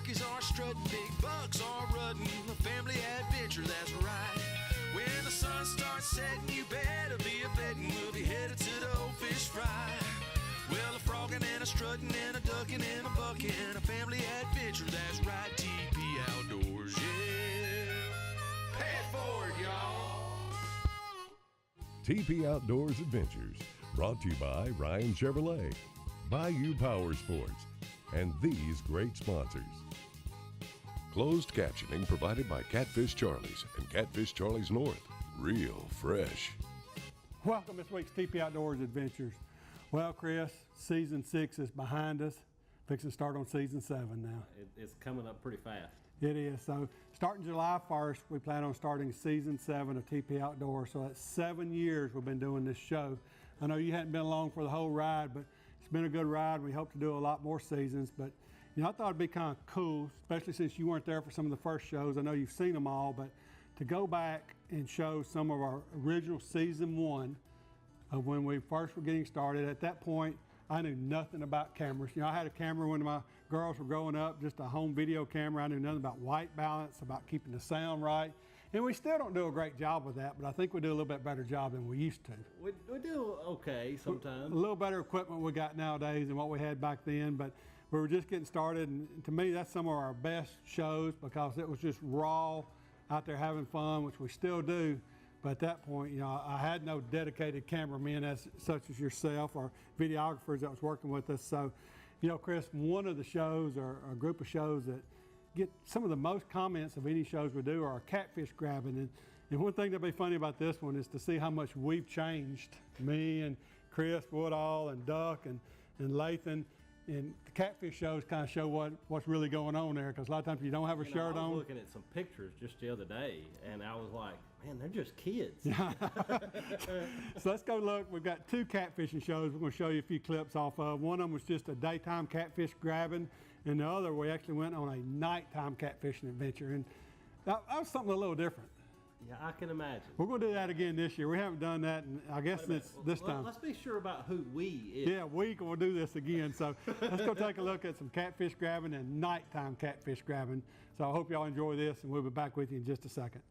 turkeys are strutting, big bucks are rutting. A family adventure, that's right. When the sun starts setting, you better be a betting we'll be headed to the old fish fry. Well, a frogging and a strutting and a ducking and a bucking, a family adventure, that's right. TP Outdoors, yeah. Pay it forward, y'all. TP Outdoors Adventures, brought to you by Ryan Chevrolet, Bayou Power Sports, and these great sponsors. Closed captioning provided by Catfish Charlie's and Catfish Charlie's North. Real fresh. Welcome to this week's TP Outdoors Adventures. Well, Chris, season 6 is behind us. Fixing to start on season 7 now. It's coming up pretty fast. It is. So starting July 1st, we plan on starting season 7 of TP Outdoors. So that's 7 years we've been doing this show. I know you hadn't been along for the whole ride, but it's been a good ride. We hope to do a lot more seasons. But you know, I thought it'd be kind of cool, especially since you weren't there for some of the first shows. I know you've seen them all, but to go back and show some of our original season 1 of when we first were getting started. At that point, I knew nothing about cameras. You know, I had a camera when my girls were growing up, just a home video camera. I knew nothing about white balance, about keeping the sound right. And we still don't do a great job with that, but I think we do a little bit better job than we used to. We do okay sometimes. A little better equipment we got nowadays than what we had back then, but we were just getting started. And to me, that's some of our best shows because it was just raw, out there having fun, which we still do. But at that point, you know, I had no dedicated cameramen such as yourself or videographers that was working with us. So, you know, Chris, one of the shows or a group of shows that get some of the most comments of any shows we do are catfish grabbing. And one thing that'd be funny about this one is to see how much we've changed. Me and Chris Woodall and Duck and Lathan. And the catfish shows kind of show what's really going on there, because a lot of times you don't have a shirt on. I was looking at some pictures just the other day, and I was like, man, they're just kids. So let's go look. We've got 2 catfishing shows we're going to show you a few clips off of. One of them was just a daytime catfish grabbing, and the other we actually went on a nighttime catfishing adventure. And that was something a little different. Yeah, I can imagine. We're going to do that again this year. We haven't done that, and I guess it's this time. Let's be sure about who we is. Yeah, we will do this again. So let's go take a look at some catfish grabbing and nighttime catfish grabbing. So I hope y'all enjoy this, and we'll be back with you in just a second.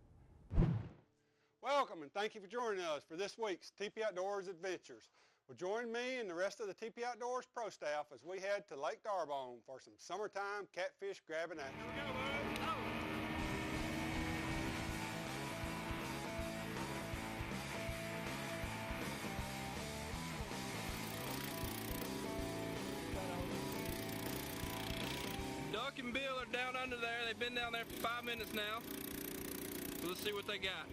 Welcome, and thank you for joining us for this week's TP Outdoors Adventures. Well, join me and the rest of the TP Outdoors pro staff as we head to Lake D'Arbonne for some summertime catfish grabbing action. Here we go, bud. Oh. Duck and Bill are down under there. They've been down there for 5 minutes now. So let's see what they got.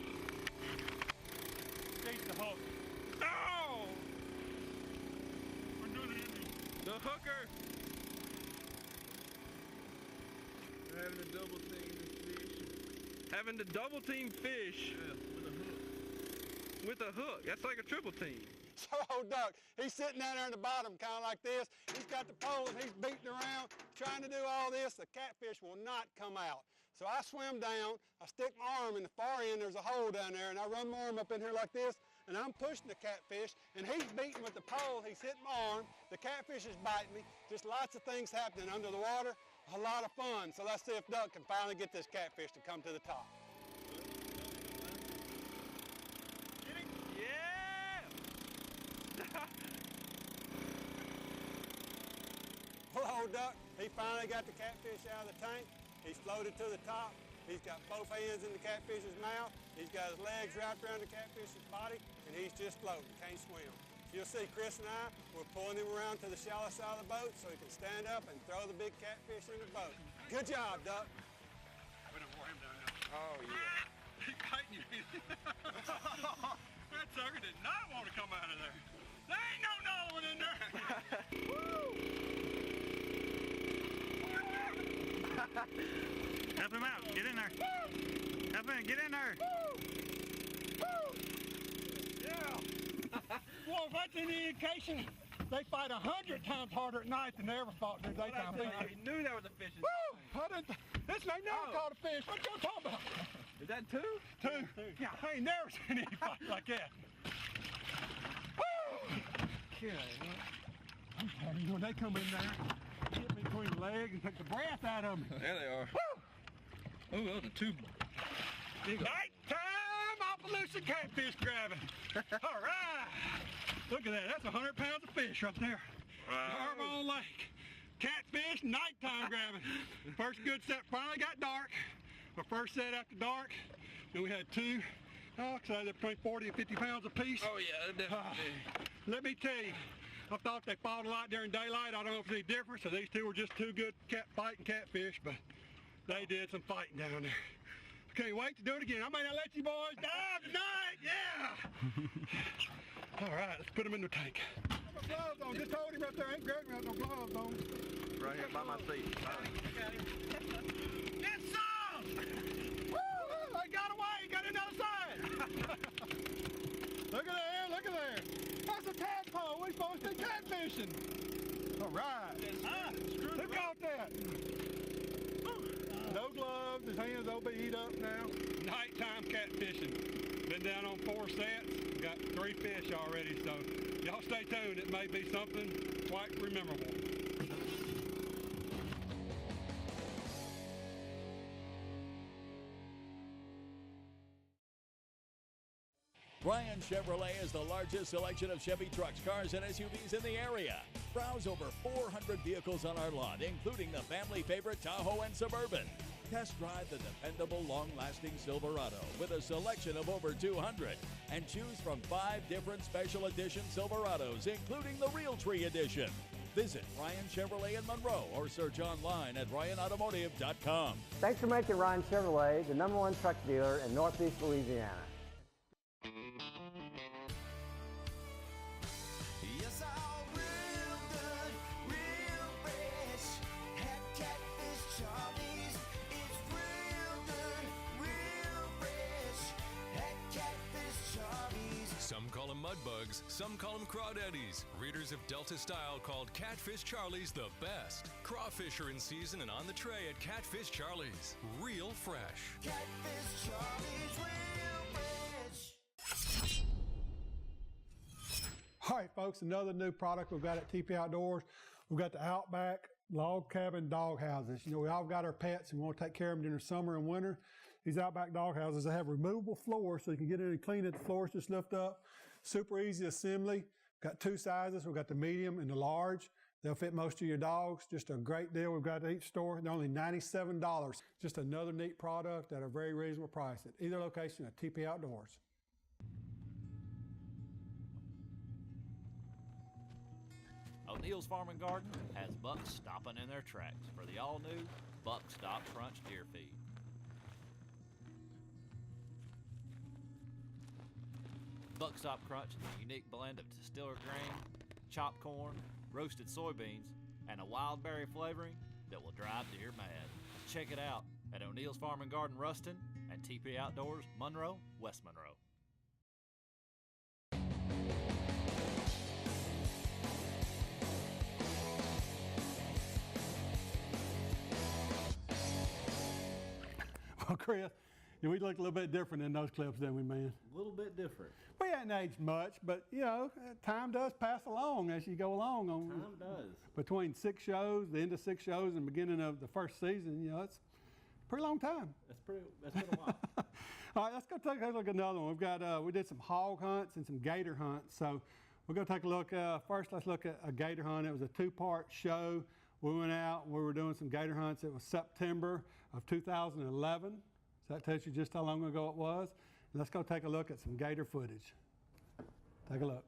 Chase the hook. Oh! We're doing it. The hooker. We're having to double team fish. Having to double team fish? Yeah, with a hook. With a hook. That's like a triple team. So old Duck, he's sitting down there in the bottom kind of like this. He's got the pole and he's beating around, trying to do all this. The catfish will not come out. So I swim down, I stick my arm in the far end, there's a hole down there, and I run my arm up in here like this, and I'm pushing the catfish, and he's beating with the pole, he's hitting my arm, the catfish is biting me, just lots of things happening under the water, a lot of fun. So let's see if Duck can finally get this catfish to come to the top. Get him? Yeah! Well, old Duck, he finally got the catfish out of the tank. He's floated to the top. He's got both hands in the catfish's mouth. He's got his legs wrapped around the catfish's body, and he's just floating, can't swim. So you'll see Chris and I, we're pulling him around to the shallow side of the boat so he can stand up and throw the big catfish in the boat. Good job, Duck. We're gonna wore him down now. Oh, yeah. He's biting you. That sucker did not want to come out of there. There ain't no another one in there. Woo! Help him out. Get in there. Woo! Help him. Get in there. Woo! Woo! Yeah. Well, if that's any indication, they fight 100 times harder at night than they ever fought in their daytime. I knew that was a fish. Woo! This ain't never caught a fish. What you talking about? Is that 2? 2. Yeah, I ain't never seen anybody like that. Woo! Okay. I'm telling you, when they come in there, hit me between the legs and took the breath out of me. There they are. Oh, those are two big. Nighttime Opelousas catfish grabbing. All right. Look at that. That's 100 pounds of fish right there. Harbor Lake. Catfish, nighttime grabbing. First good set finally got dark. Our first set after dark. Then we had two. So they're between 40 and 50 pounds apiece. Oh yeah, definitely. Let me tell you, I thought they fought a lot during daylight. I don't know if there's any difference. So these two were just two good fighting catfish, but they did some fighting down there. Can't wait to do it again. I may not let you boys dive tonight. Yeah. All right, let's put them in the tank. No gloves on. Just hold him right there. Ain't grabbing me with no gloves on. Right here by my feet. Get some! Woo! They got away. Got in the other side. Look at there. Look at there. That's a tadpole. We're supposed to be catfishing. All right. Look out that. No gloves. His hands will be eat up now. Nighttime catfishing. Been down on 4 sets. Got 3 fish already. So y'all stay tuned. It may be something quite memorable. Ryan Chevrolet is the largest selection of Chevy trucks, cars, and SUVs in the area. Browse over 400 vehicles on our lot, including the family favorite Tahoe and Suburban. Test drive the dependable, long-lasting Silverado with a selection of over 200 and choose from 5 different special edition Silverados, including the Realtree Edition. Visit Ryan Chevrolet in Monroe or search online at RyanAutomotive.com. Thanks for making Ryan Chevrolet the #1 truck dealer in Northeast Louisiana. Yes, all real good, real fresh. Had catfish Charlie's. It's real good, real fresh. Had catfish Charlie's. Some call them mudbugs, some call them crawdaddies. Readers of Delta Style called Catfish Charlie's the best. Crawfish are in season and on the tray at Catfish Charlie's. Real fresh. Catfish Charlie's, real fresh. All right, folks, another new product we've got at TP Outdoors. We've got the Outback log cabin dog houses. You know, we all got our pets and we want to take care of them during the summer and winter. These Outback dog houses, they have removable floors so you can get in and clean it. The floors just lift up. Super easy assembly. Got 2 sizes. We've got the medium and the large. They'll fit most of your dogs. Just a great deal we've got at each store. They're only $97. Just another neat product at a very reasonable price at either location at TP Outdoors. O'Neill's Farm and Garden has bucks stopping in their tracks for the all-new Buck Stop Crunch deer feed. Buck Stop Crunch is a unique blend of distiller grain, chopped corn, roasted soybeans, and a wild berry flavoring that will drive deer mad. Check it out at O'Neill's Farm and Garden Ruston and TP Outdoors Monroe, West Monroe. Well, Chris, we look a little bit different in those clips, didn't we, man? A little bit different. We hadn't aged much, but, you know, time does pass along as you go along. Time does. Between 6 shows, the end of 6 shows and beginning of the first season, you know, it's a pretty long time. That's been a while. All right, let's go take a look at another one. We've got, we did some hog hunts and some gator hunts. So we're going to take a look. First, let's look at a gator hunt. It was a 2-part show. We went out, we were doing some gator hunts. It was September of 2011. So that tells you just how long ago it was. And let's go take a look at some gator footage. Take a look.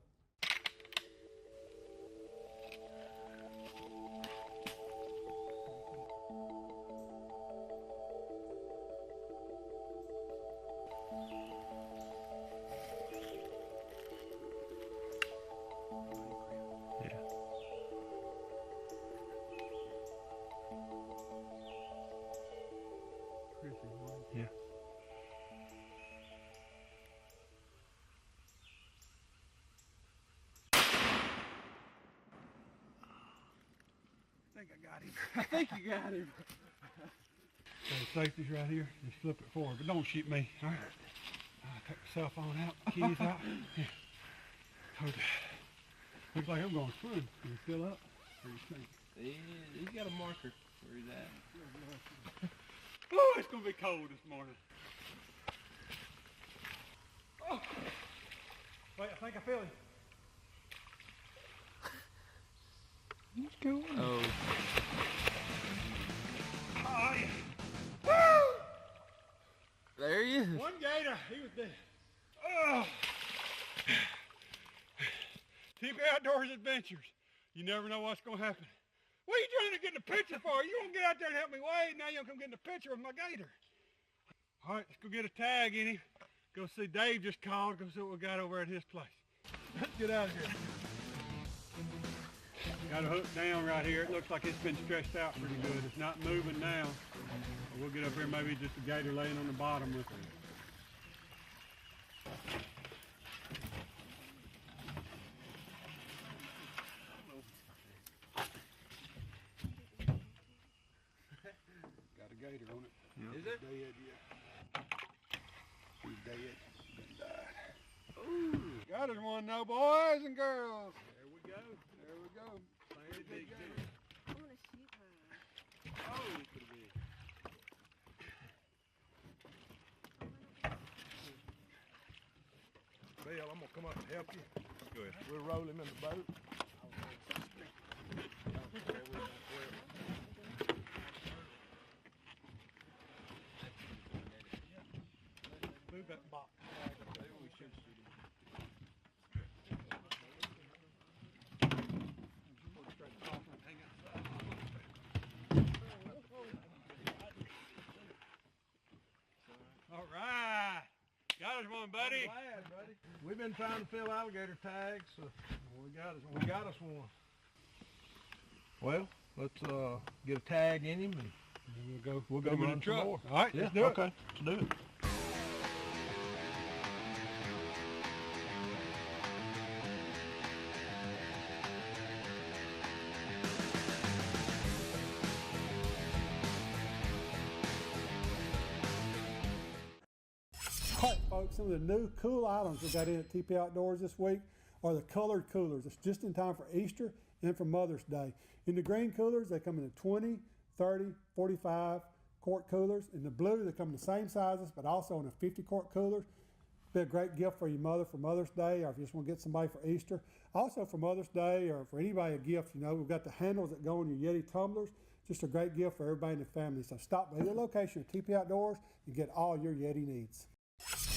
Yeah. I think I got him. I think you got him. So safety's right here. Just flip it forward, but don't shoot me. All right. Take the cell phone out, keys out. Yeah. Hold it. Looks like I'm going to swim. Can you fill up? What do you think? He's got a marker where he's at. Oh, it's gonna be cold this morning. Oh. Wait, I think I feel him. What's going on? Oh, yeah. Woo! There he is. One gator, he was dead. Oh. TP Outdoors Adventures. You never know what's gonna happen. What are you trying to get in the picture for? You won't get out there and help me wade. Now you'll come get in the picture with my gator. All right, let's go get a tag in him. Go see Dave just called. Go see what we got over at his place. Let's get out of here. Got a hook down right here. It looks like it's been stretched out pretty good. It's not moving now. We'll get up here, maybe just a gator laying on the bottom with it. Got a gator on it. Yep. Is it? Dead, yeah. He's dead. Died. Ooh. Got us one now, boys and girls. There we go. There we go. Very big gator. I want to shoot her. Oh, it's pretty big. Bill, I'm gonna come up and help you. Go ahead. We'll roll him in the boat. Move that box. Maybe we should shoot him. All right. Got us one, buddy. I'm glad, buddy. We've been trying to fill alligator tags, so we got us one. Well, let's get a tag in him and we'll go run some more. All right, let's do it. Okay, let's do it. All right, folks, some of the new cool items we got in at TP Outdoors this week are the colored coolers. It's just in time for Easter and for Mother's Day. In the green coolers, they come in the 20, 30, 45 quart coolers. In the blue, they come in the same sizes, but also in a 50 quart cooler. Be a great gift for your mother for Mother's Day, or if you just want to get somebody for Easter. Also for Mother's Day, or for anybody a gift, you know, we've got the handles that go in your Yeti tumblers. Just a great gift for everybody in the family. So stop by the location of TP Outdoors and get all your Yeti needs.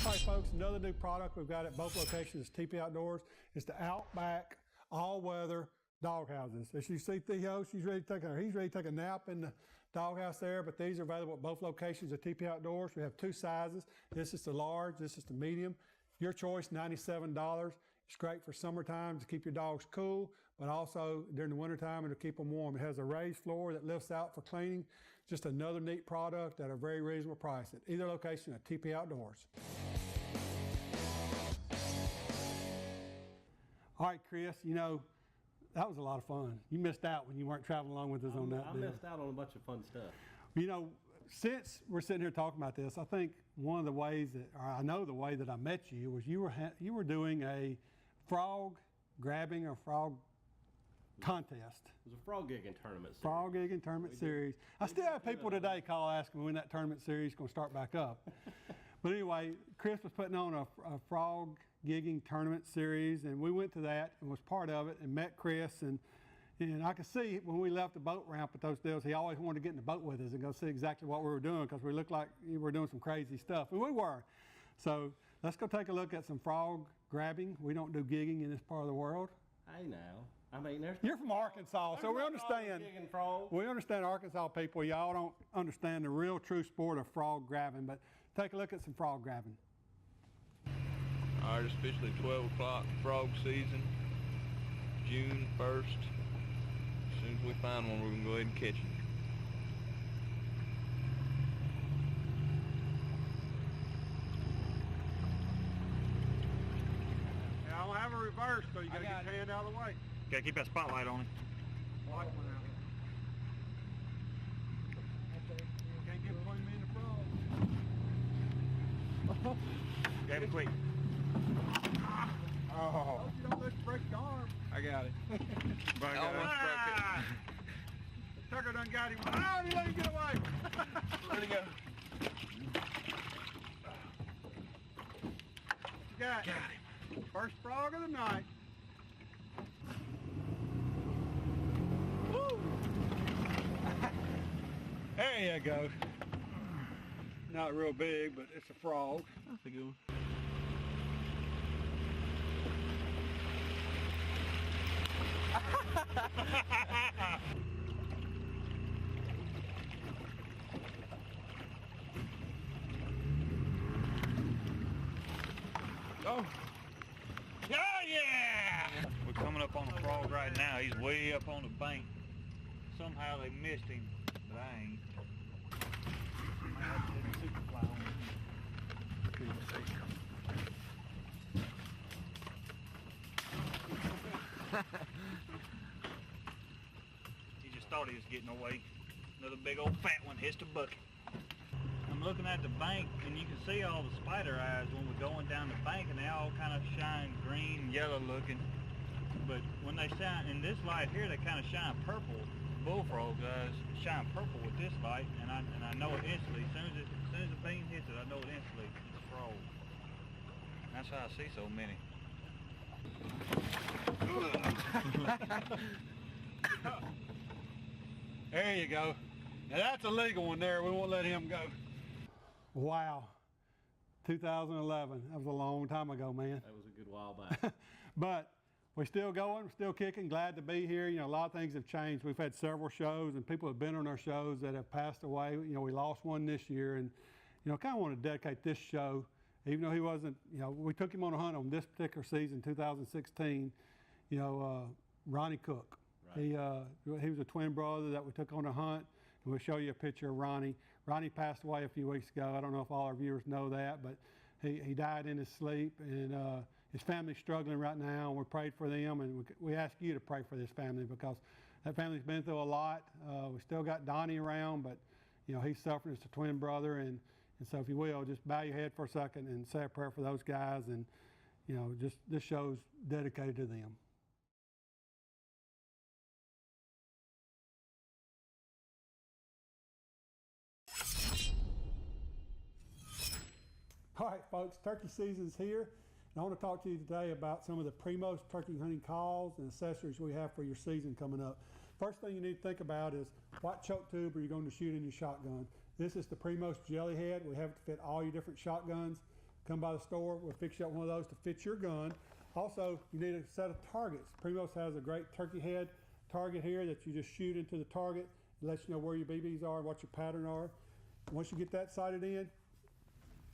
All right, folks, another new product we've got at both locations is TP Outdoors. It's the Outback all-weather dog houses. As you see Theo, he's ready to take a nap in the doghouse there, but these are available at both locations at TP Outdoors. We have two sizes. This is the large, this is the medium. Your choice, $97. It's great for summertime to keep your dogs cool, but also during the wintertime it'll keep them warm. It has a raised floor that lifts out for cleaning. Just another neat product at a very reasonable price at either location at TP Outdoors. All right, Chris, you know, that was a lot of fun. You missed out when you weren't traveling along with us on that I deal. missed out on a bunch of fun stuff. You know, since we're sitting here talking about this, I think one of the ways that, or I know the way that I met you was you were doing a frog grabbing or frog contest. It was a frog gigging tournament series. Frog gigging tournament series. I still have people today call asking when that tournament series is going to start back up. But anyway, Chris was putting on a frog gigging tournament series, and we went to that and was part of it and met Chris. And I could see when we left the boat ramp at those deals, he always wanted to get in the boat with us and go see exactly what we were doing, because we looked like we were doing some crazy stuff, and we were. So let's go take a look at some frog grabbing. We don't do gigging in this part of the world. Hey now. I mean, you're from Arkansas, so we understand. We understand Arkansas people. Y'all don't understand the real true sport of frog grabbing, but take a look at some frog grabbing. All right, it's officially 12 o'clock frog season, June 1st. As soon as we find one, we're going to go ahead and catch it. Yeah, I don't have a reverse, so you got to get your hand out of the way. Gotta keep that spotlight on him. Watch one out. Can't get between me and the frog. Grab him quick. Oh. You don't let you break your arm. I got it. I almost broke it. Tucker done got him. Oh, he let him get away. Where'd he go? Got him. First frog of the night. Woo! There you go. Not real big, but it's a frog. That's a good one. Oh. Yeah, yeah! We're coming up on a frog right now. He's way up on the bank. Somehow they missed him, but I ain't. Might have to let super fly on him. He just thought he was getting away. Another big old fat one hits the bucket. I'm looking at the bank, and you can see all the spider eyes when we're going down the bank, and they all kind of shine green, yellow looking. But when they shine, in this light here, they kind of shine purple. Bullfrog eyes shine purple with this light, and I know it instantly. As soon as the beam hits it, I know it instantly. It's a frog. That's how I see so many. There you go. Now that's a legal one there. We won't let him go. Wow. 2011. That was a long time ago, man. That was a good while back. But we're still going, we're still kicking, glad to be here. You know, a lot of things have changed. We've had several shows and people have been on our shows that have passed away. You know, we lost one this year and, you know, kind of want to dedicate this show, even though he wasn't, you know, we took him on a hunt on this particular season, 2016, you know, Ronnie Cook. Right. He was a twin brother that we took on a hunt, and we'll show you a picture of Ronnie. Ronnie passed away a few weeks ago. I don't know if all our viewers know that, but he died in his sleep, and his family's struggling right now, and we prayed for them, and we ask you to pray for this family because that family's been through a lot. We still got Donnie around, but you know, he's suffering as a twin brother, and so if you will, just bow your head for a second and say a prayer for those guys, and you know, just this show's dedicated to them. All right, folks, turkey season's here, and I want to talk to you today about some of the Primos turkey hunting calls and accessories we have for your season coming up. First thing you need to think about is what choke tube are you going to shoot in your shotgun. This is the Primos Jelly Head. We have it to fit all your different shotguns. Come by the store, we'll fix you up one of those to fit your gun. Also, you need a set of targets. Primos has a great turkey head target here that you just shoot into the target. It lets you know where your BBs are, what your pattern are. Once you get that sighted in,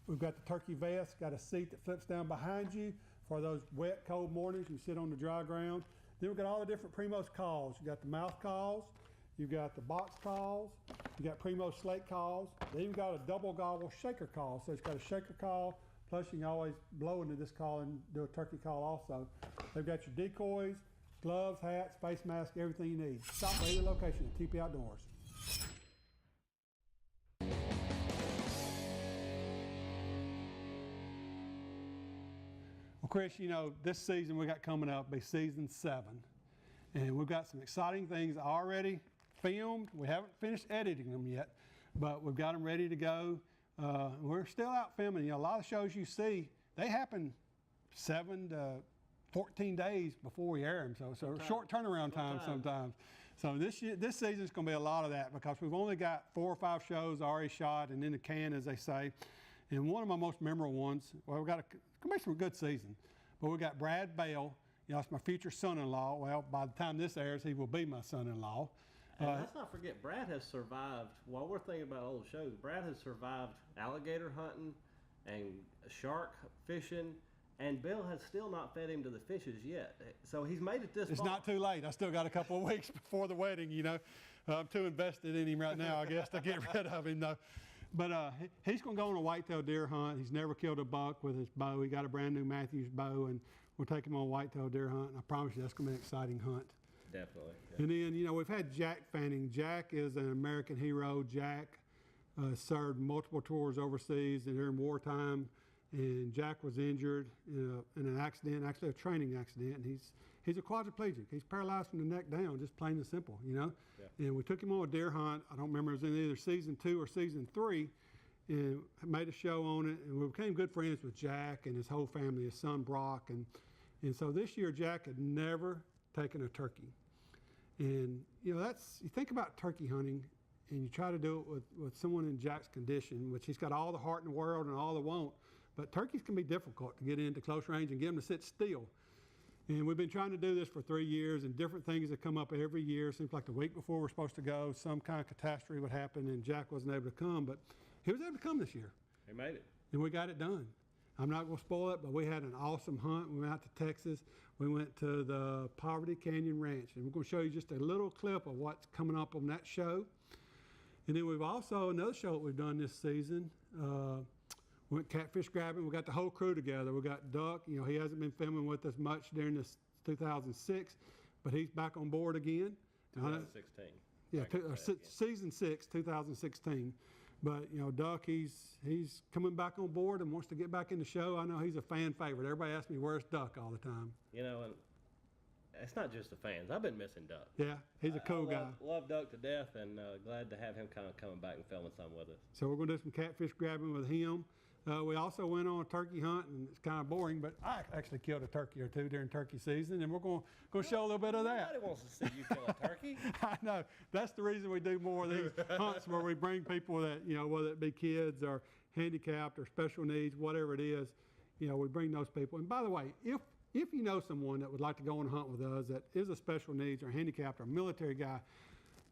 we've got the turkey vest, got a seat that flips down behind you for those wet, cold mornings. You sit on the dry ground. Then we've got all the different Primos calls. You've got the mouth calls, you've got the box calls, you got Primos slate calls. Then you've got a double gobble shaker call. So it's got a shaker call, plus you can always blow into this call and do a turkey call also. They've got your decoys, gloves, hats, face mask, everything you need. Stop by either location at TP Outdoors. Well, Chris, you know, this season we got coming up will be season 7. And we've got some exciting things already filmed. We haven't finished editing them yet, but we've got them ready to go. We're still out filming. You know, a lot of shows you see, they happen 7 to 14 days before we air them. So short turnaround time sometimes. So this season is going to be a lot of that because we've only got 4 or 5 shows already shot and in the can, as they say. And one of my most memorable ones, well, it's going to be some good season, but we've got Brad Bell. You know, it's my future son-in-law. Well, by the time this airs, he will be my son-in-law. And let's not forget, Brad has survived, while we're thinking about old shows, Brad has survived alligator hunting and shark fishing, and Bill has still not fed him to the fishes yet. So he's made it this far. It's not too late. I still got a couple of weeks before the wedding, you know. I'm too invested in him right now, I guess, to get rid of him, though. But he's going to go on a whitetail deer hunt. He's never killed a buck with his bow. He got a brand new Matthews bow, and we'll take him on a whitetail deer hunt. And I promise you that's going to be an exciting hunt. Definitely. Yeah. And then, you know, we've had Jack Fanning. Jack is an American hero. Jack served multiple tours overseas and during wartime. and Jack was injured in an accident, actually a training accident. And he's a quadriplegic. He's paralyzed from the neck down, just plain and simple, you know. Yeah. And we took him on a deer hunt. I don't remember, it was in either season 2 or season 3, and made a show on it. And we became good friends with Jack and his whole family, his son Brock. And so this year, Jack had never taken a turkey. And, you know, you think about turkey hunting, and you try to do it with someone in Jack's condition, which he's got all the heart in the world and all the want. But turkeys can be difficult to get into close range and get them to sit still. And we've been trying to do this for 3 years, and different things have come up every year. Seems like the week before we're supposed to go, some kind of catastrophe would happen, and Jack wasn't able to come. But he was able to come this year. He made it. And we got it done. I'm not going to spoil it, but we had an awesome hunt. We went out to Texas. We went to the Poverty Canyon Ranch, and we're going to show you just a little clip of what's coming up on that show. And then we've also, another show that we've done this season, we went catfish grabbing. We got the whole crew together. We got Duck. You know, he hasn't been filming with us much during this 2006, but he's back on board again. 2016. Yeah, season 6, 2016. But, you know, Duck, he's coming back on board and wants to get back in the show. I know he's a fan favorite. Everybody asks me, where's Duck all the time. You know, and it's not just the fans. I've been missing Duck. Yeah, he's a cool guy. Love Duck to death, and glad to have him kind of coming back and filming some with us. So we're going to do some catfish grabbing with him. We also went on a turkey hunt, and it's kind of boring, but I actually killed a turkey or two during turkey season, and we're going to show a little bit of that. Nobody wants to see you kill a turkey. I know. That's the reason we do more of these hunts where we bring people that, you know, whether it be kids or handicapped or special needs, whatever it is, you know, we bring those people. And by the way, if you know someone that would like to go on a hunt with us that is a special needs or handicapped or military guy,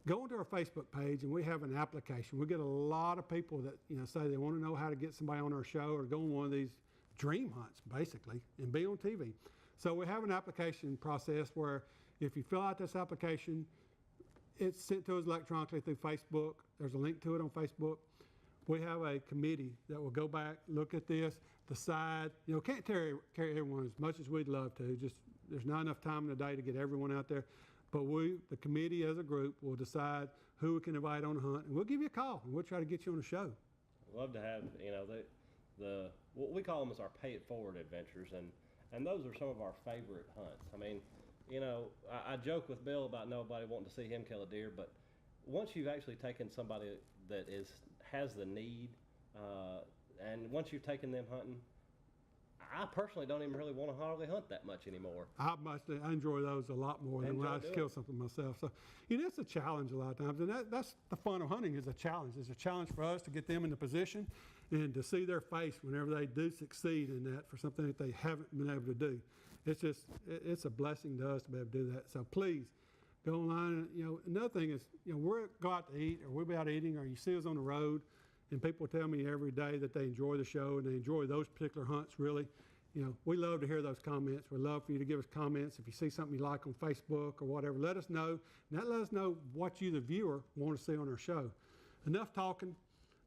go onto our Facebook page, and we have an application. We get a lot of people that, you know, say they want to know how to get somebody on our show or go on one of these dream hunts, basically, and be on TV. So we have an application process where if you fill out this application, it's sent to us electronically through Facebook. There's a link to it on Facebook. We have a committee that will go back, look at this, decide. You know, can't carry everyone as much as we'd love to. Just there's not enough time in the day to get everyone out there. But the committee as a group, will decide who we can invite on a hunt, and we'll give you a call, and we'll try to get you on the show. I'd love to have, you know, what we call them is our pay it forward adventures, and those are some of our favorite hunts. I mean, you know, I joke with Bill about nobody wanting to see him kill a deer, but once you've actually taken somebody that has the need, and once you've taken them hunting, I personally don't even really want to hardly hunt that much anymore. I enjoy those a lot more than when I kill something myself. So, you know, it's a challenge a lot of times, and that's the fun of hunting, is a challenge. It's a challenge for us to get them in the position and to see their face whenever they do succeed in that for something that they haven't been able to do. It's a blessing to us to be able to do that. So please go online. And, you know, another thing is, you know, we'll go out to eat, or we'll be out eating, or you see us on the road, and people tell me every day that they enjoy the show and they enjoy those particular hunts, really. You know, we love to hear those comments. We love for you to give us comments. If you see something you like on Facebook or whatever, let us know. And that let us know what you, the viewer, want to see on our show. Enough talking.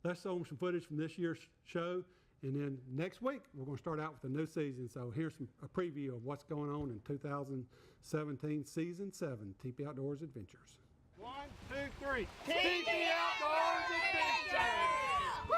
Let's show them some footage from this year's show. And then next week, we're going to start out with a new season. So here's a preview of what's going on in 2017 Season 7, TP Outdoors Adventures. 1, 2, 3. TP Outdoors Adventures! Woo!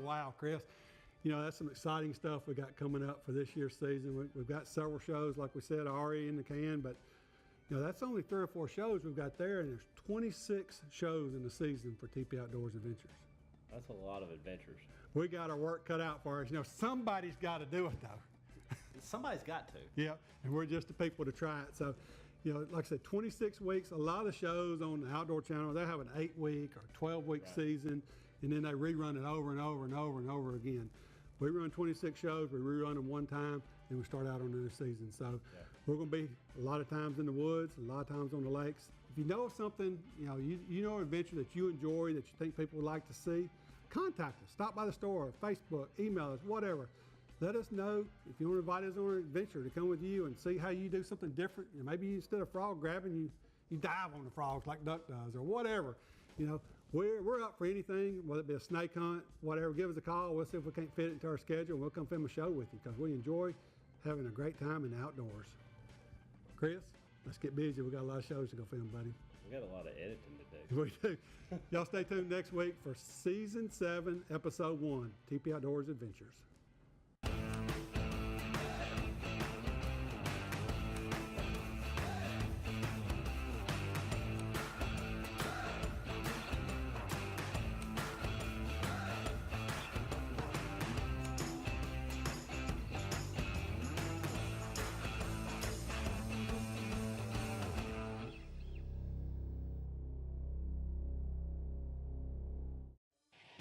Wow, Chris. You know, that's some exciting stuff we got coming up for this year's season. We've got several shows, like we said, already in the can, but, you know, that's only 3 or 4 shows we've got there, and there's 26 shows in the season for TP Outdoors Adventures. That's a lot of adventures. We got our work cut out for us. You know, somebody's got to do it though. Somebody's got to. Yeah, and we're just the people to try it. So, you know, like I said, 26 weeks. A lot of shows on the Outdoor Channel, they have an 8-week or 12-week season, and then they rerun it over and over and over and over again. We run 26 shows. We rerun them one time, and we start out on another season. So we're going to be a lot of times in the woods, a lot of times on the lakes. If you know of something, you know an adventure that you enjoy, that you think people would like to see, contact us. Stop by the store, Facebook, email us, whatever. Let us know if you want to invite us on an adventure to come with you and see how you do something different. Maybe instead of frog grabbing, you dive on the frogs like Duck does, or whatever. We're up for anything, whether it be a snake hunt, whatever. Give us a call. We'll see if we can't fit it into our schedule, and we'll come film a show with you, because we enjoy having a great time in the outdoors. Chris, let's get busy. We got a lot of shows to go film, buddy. We got a lot of editing to do. We do. Y'all stay tuned next week for Season 7, Episode 1, TP Outdoors Adventures.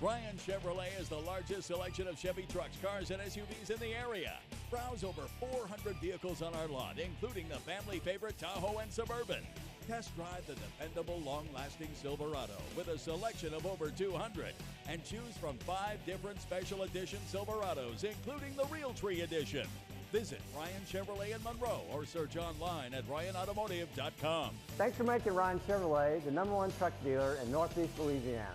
Ryan Chevrolet is the largest selection of Chevy trucks, cars, and SUVs in the area. Browse over 400 vehicles on our lot, including the family favorite Tahoe and Suburban. Test drive the dependable, long-lasting Silverado with a selection of over 200, and choose from 5 different special edition Silverados, including the Realtree Edition. Visit Ryan Chevrolet in Monroe or search online at ryanautomotive.com. Thanks for making Ryan Chevrolet the #1 truck dealer in Northeast Louisiana.